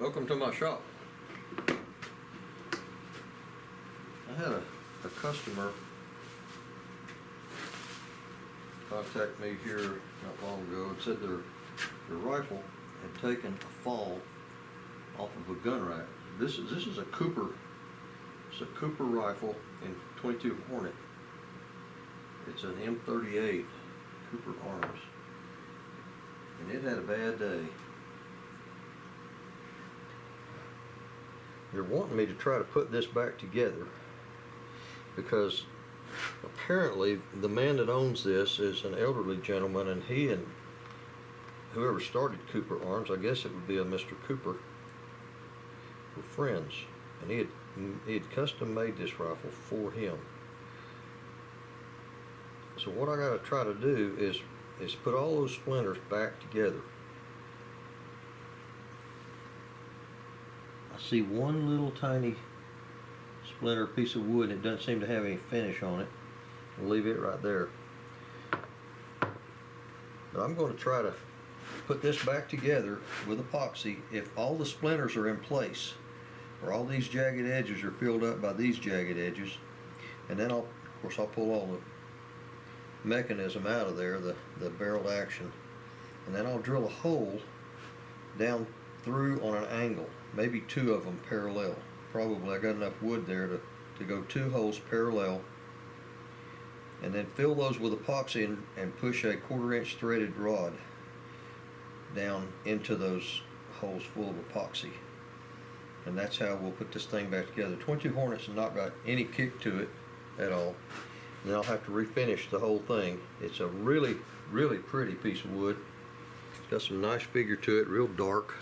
Welcome to my shop. I had a customer contact me here not long ago and said their rifle had taken a fall off of a gun rack. This is a Cooper. It's a Cooper rifle in 22 Hornet. It's an M38 Cooper arms, and it had a bad day. They're wanting me to try to put this back together because apparently the man that owns this is an elderly gentleman, and he and whoever started Cooper Arms, I guess it would be a Mr. Cooper, were friends, and he had custom made this rifle for him. So what I got to try to do is put all those splinters back together. I see one little tiny splinter piece of wood, and it doesn't seem to have any finish on it. I'll leave it right there. But I'm going to try to put this back together with epoxy if all the splinters are in place, or all these jagged edges are filled up by these jagged edges, and then of course I'll pull all the mechanism out of there, the barrel action, and then I'll drill a hole down through on an angle, maybe two of them parallel. Probably I got enough wood there to go two holes parallel, and then fill those with epoxy and push a 1/4 inch threaded rod down into those holes full of epoxy. And that's how we'll put this thing back together. 22 Hornets has not got any kick to it at all. And I'll have to refinish the whole thing. It's a really, really pretty piece of wood. It's got some nice figure to it, real dark.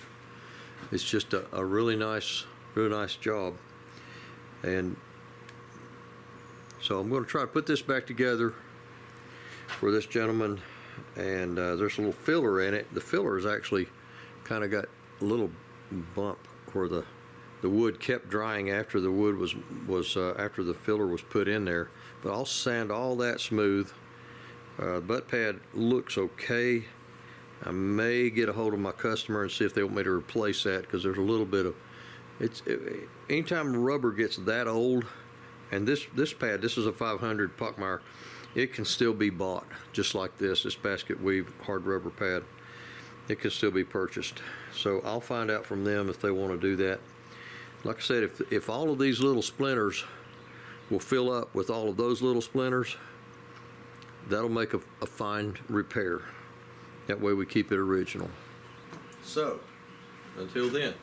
It's just a really nice job. And so I'm going to try to put this back together for this gentleman. And there's a little filler in it. The filler is actually kind of got a little bump where the wood kept drying after the wood was after the filler was put in there. But I'll sand all that smooth. Butt pad looks okay. I may get a hold of my customer and see if they want me to replace that, because there's a little bit of anytime rubber gets that old, and this pad, this is a 500 Pockmeyer, it can still be bought just like this basket weave hard rubber pad. It can still be purchased. So I'll find out from them if they want to do that. Like I said, if all of these little splinters will fill up with all of those little splinters, that'll make a fine repair. That way we keep it original. So, until then.